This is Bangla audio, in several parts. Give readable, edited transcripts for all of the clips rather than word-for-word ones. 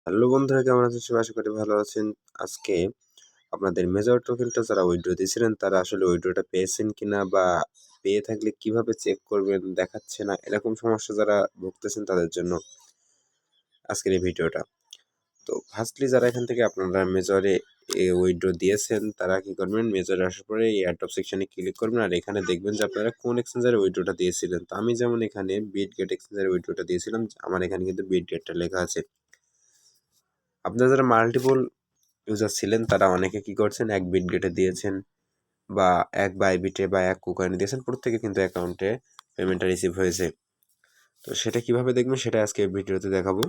হ্যালো বন্ধুরা, কেমন আছেন সবাই? আশা করি ভালো আছেন। আজকে আপনাদের মেজর টোকেনটা যারা উইথড্র দিয়েছিলেন তারা আসলে উইথড্রটা পেয়েছেন কিনা বা পেয়ে থাকলে কিভাবে চেক করবেন, দেখাচ্ছে না, এরকম সমস্যা যারা ভুগতেছেন তাদের জন্য আজকের এই ভিডিওটা। তো ফার্স্টলি যারা এখান থেকে আপনারা মেজরে উইথড্র দিয়েছেন তারা কি করবেন, মেজরে আসার পরে এই এয়ারড্রপ সেকশনে ক্লিক করবেন আর এখানে দেখবেন যে আপনারা কোন এক্সচেঞ্জারে উইথড্রটা দিয়েছিলেন। তো আমি যেমন এখানে বিটগেট এক্সচেঞ্জারে উইথড্রটা দিয়েছিলাম, আমার এখানে কিন্তু বিটগেটটা লেখা আছে। আপনারা যারা মাল্টিপল ইউজার ছিলেন তারা অনেকে কি করছেন, এক বিটগেটে দিয়েছেন বা এক বাইবিটে বা এক কুকয়েনে দিয়েছেন, প্রত্যেকে কিন্তু অ্যাকাউন্টে পেমেন্টটা রিসিভ হয়েছে। তো সেটা কিভাবে দেখবেন সেটা আজকে ভিডিওতে দেখাবো।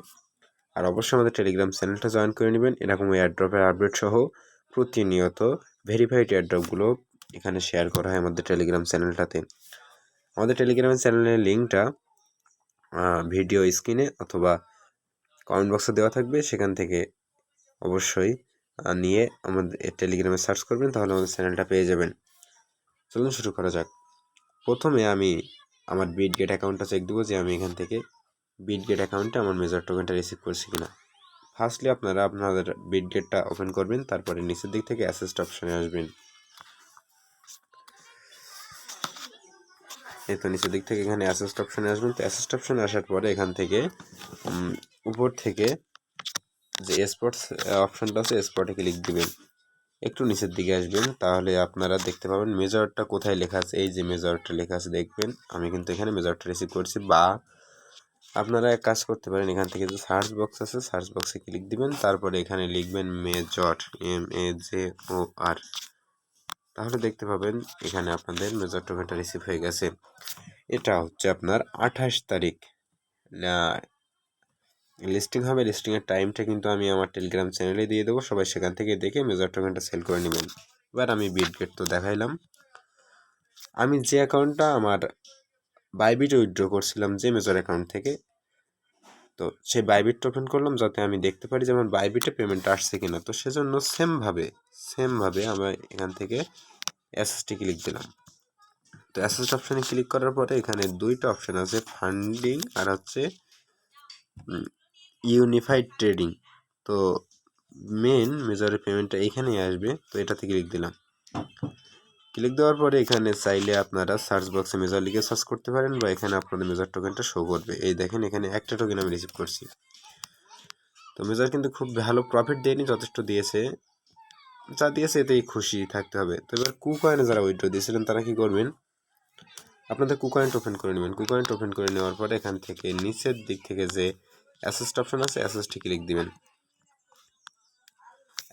আর অবশ্যই আমাদের টেলিগ্রাম চ্যানেলটা জয়েন করে নেবেন, এরকম এয়ারড্রপের আপডেট সহ প্রতিনিয়ত ভেরিফাইড এয়ারড্রপগুলো এখানে শেয়ার করা হয় আমাদের টেলিগ্রাম চ্যানেলটাতে। আমাদের টেলিগ্রাম চ্যানেলের লিঙ্কটা ভিডিও স্ক্রিনে অথবা কমেন্ট বক্সে দেওয়া থাকবে, সেখান থেকে অবশ্যই নিয়ে আমাদের টেলিগ্রামে সার্চ করবেন, তাহলে আমাদের চ্যানেলটা পেয়ে যাবেন। চলুন শুরু করা যাক। প্রথমে আমি আমার বিটগেট অ্যাকাউন্টটা চেক দেবো যে আমি এখান থেকে বিটগেট অ্যাকাউন্টে আমার মেজর টোকেনটা রিসিভ করছি কিনা। ফার্স্টলি আপনারা আপনাদের বিটগেটটা ওপেন করবেন, তারপরে নিচের দিক থেকে অ্যাসেস্ট অপশনে আসবেন। এই তো নিচের দিক থেকে এখানে অ্যাসেস্ট অপশনে আসবেন। তো অ্যাসেস্ট অপশনে আসার পরে এখান থেকে উপর থেকে যে স্পটস অপশনটা আছে স্পটে ক্লিক দিবেন। একটু নিচের দিকে আসবেন, তাহলে আপনারা দেখতে পাবেন মেজরটা কোথায় লেখা আছে। এই যে মেজরটা লেখা আছে দেখবেন, আমি কিন্তু এখানে মেজরটা রিসিভ করছি। বা আপনারা এক কাজ করতে পারেন, এখান থেকে যে সার্চ বক্স আছে সার্চ বক্সে ক্লিক দিবেন, তারপরে এখানে লিখবেন মেজর, MAJOR। তাহলে দেখতে পাবেন এখানে আপনাদের মেজর টোকেনটা রিসিভ হয়ে গেছে। এটা হচ্ছে আপনার 28 তারিখ লিস্টিং হবে। লিস্টিংয়ের টাইমটা কিন্তু আমি আমার টেলিগ্রাম চ্যানেলে দিয়ে দেবো, সবাই সেখান থেকে দেখে মেজর টোকেনটা সেল করে নেবেন। এবার আমি বিটগেট তো দেখাইলাম, আমি যে অ্যাকাউন্টটা আমার বাইবিটে উইথড্র করছিলাম যে মেজর অ্যাকাউন্ট থেকে, তো সেই বাইবিটটা ওপেন করলাম যাতে আমি দেখতে পারি যে আমার বাইবিটে পেমেন্টটা আসছে কিনা। তো সেজন্য সেমভাবে আমি এখান থেকে অ্যাসেস্টে ক্লিক দিলাম। তো অ্যাসেস্ট অপশানে ক্লিক করার পরে এখানে দুইটা অপশান আছে, ফান্ডিং আর হচ্ছে ইউনিফাইড ট্রেডিং। তো মেন মেজরের পেমেন্টটা এখানেই আসবে, তো এটাতে ক্লিক দিলাম। ক্লিক দেওয়ার পরে এখানে চাইলে আপনারা সার্চ বক্সে মেজর লিখে সার্চ করতে পারেন বা এখানে আপনাদের মেজর টোকেনটা শো করবে। এই দেখেন এখানে একটা টোকেন আমি রিসিভ করছি। তো মেজর কিন্তু খুব ভালো প্রফিট দেয়নি, যথেষ্ট দিয়েছে, যা দিয়েছে এতেই খুশি থাকতে হবে। তো এবার কুকয়েনে যারা উইথড্র দিয়েছিলেন তারা কি করবেন, আপনাদের কুকয়েন্ট ওপেন করে নেবেন। কুকয়েন্ট ওপেন করে নেওয়ার পরে এখান থেকে নিচের দিক থেকে যে অ্যাসেস্ট অপশন আছে অ্যাসেস্টে ক্লিক দিবেন।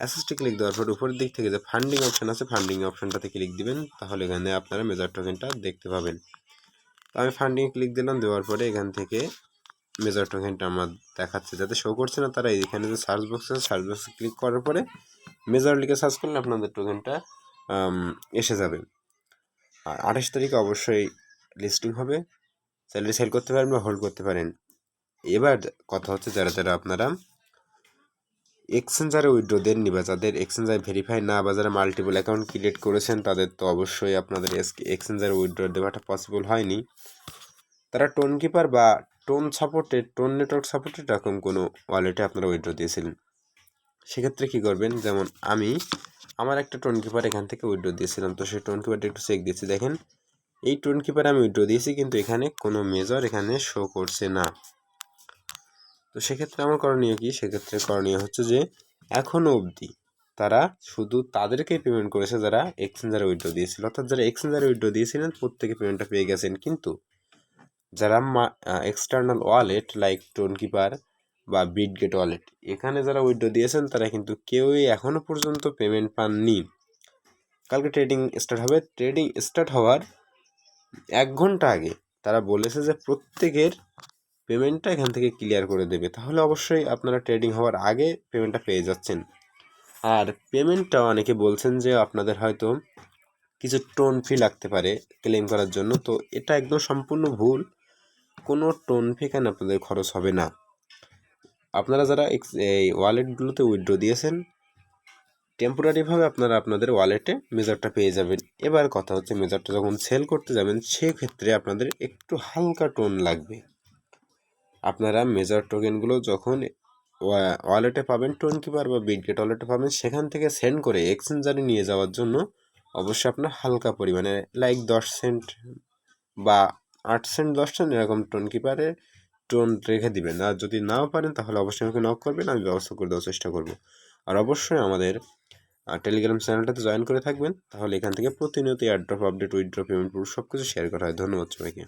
অ্যাসেস্টে ক্লিক দেওয়ার পর উপরের দিক থেকে যে ফান্ডিং অপশন আছে ফান্ডিং অপশনটাতে ক্লিক দিবেন, তাহলে এখানে আপনারা মেজর টোকেনটা দেখতে পাবেন। তো আমি ফান্ডিংয়ে ক্লিক দিলাম, দেওয়ার পরে এখান থেকে মেজর টোকেনটা আমার দেখাচ্ছে, যাতে শো করছে না তারা এখানে যে সার্চ বক্স আছে সার্চ বক্সে ক্লিক করার পরে মেজর লিখে সার্চ করলে আপনাদের টোকেনটা এসে যাবে। আর 28 তারিখে অবশ্যই লিস্টিং হবে, স্যালারি সেল করতে পারেন বা হোল্ড করতে পারেন। এবার কথা হচ্ছে যারা আপনারা এক্সচেঞ্জারে উইথড্র দেননি বা যাদের এক্সচেঞ্জার ভেরিফাই না বা যারা মাল্টিপল অ্যাকাউন্ট ক্রিয়েট করেছেন তাদের তো অবশ্যই আপনাদের এক্সচেঞ্জারে উইথড্র দেওয়াটা পসিবল হয়নি। তারা টোন কিপার বা টোন নেটওয়ার্ক সাপোর্টেড এরকম কোনো ওয়ালেটে আপনারা উইথড্র দিয়েছিলেন। সেক্ষেত্রে কী করবেন, যেমন আমি আমার একটা টোন কিপার এখান থেকে উইথড্র দিয়েছিলাম, তো সেই টোন কিপারটা একটু চেক দিয়েছি। দেখেন এই টোন কিপারে আমি উইথড্র দিয়েছি কিন্তু এখানে কোনো মেজর এখানে শো করছে না। তো সেক্ষেত্রে আমার করণীয় কি, সেক্ষেত্রে করণীয় হচ্ছে যে এখনও অবধি তারা শুধু তাদেরকেই পেমেন্ট করেছে যারা এক্সচেঞ্জারে উইথড্র দিয়েছিল, অর্থাৎ যারা এক্সচেঞ্জারে উইথড্র দিয়েছিলেন প্রত্যেকে পেমেন্টটা পেয়ে গেছেন। কিন্তু যারা external wallet like tone keeper বা বিটগেট ওয়ালেট এখানে যারা উইথড্র দিয়েছেন তারা কিন্তু কেউই এখনও পর্যন্ত পেমেন্ট পাননি। কালকে ট্রেডিং স্টার্ট হবে, ট্রেডিং স্টার্ট হওয়ার 1 ঘন্টা আগে তারা বলেছে যে প্রত্যেকের পেমেন্টটা এখান থেকে ক্লিয়ার করে দেবে। তাহলে অবশ্যই আপনারা ট্রেডিং হওয়ার আগে পেমেন্টটা পেয়ে যাচ্ছেন। আর পেমেন্টটা অনেকে বলছেন যে আপনাদের হয়তো কিছু টোন ফি লাগতে পারে ক্লেম করার জন্য, তো এটা একদম সম্পূর্ণ ভুল। কোনো টোন ফি এখানে আপনাদের খরচ হবে না। আপনারা যারা এই ওয়ালেটগুলোতে উইথড্র দিয়েছেন টেম্পোরারিভাবে আপনারা আপনাদের ওয়ালেটে মেজরটা পেয়ে যাবেন। এবার কথা হচ্ছে মেজরটা যখন সেল করতে যাবেন সেক্ষেত্রে আপনাদের একটু হালকা টোন লাগবে। আপনারা মেজর টোকেনগুলো যখন ওয়ালেটে পাবেন, টোন কিপার বা বিটগেট ওয়ালেটে পাবেন, সেখান থেকে সেন্ড করে এক্সচেঞ্জারে নিয়ে যাওয়ার জন্য অবশ্যই আপনার হালকা পরিমাণে লাইক 10 সেন্ট বা 8 সেন্ট 10 সেন্ট এরকম টোন কিপারে টোন রেখে দিবেন। আর যদি নাও পারেন তাহলে অবশ্যই আমাকে নক করবেন, আমি ব্যবস্থা করে দেওয়ার চেষ্টা করব। আর অবশ্যই আমাদের টেলিগ্রাম চ্যানেলটাতে জয়েন করে থাকবেন, তাহলে এখান থেকে প্রতিনিয়ত airdrop update, withdraw, payment proof সব কিছু শেয়ার করা হয়। ধন্যবাদ সবাইকে।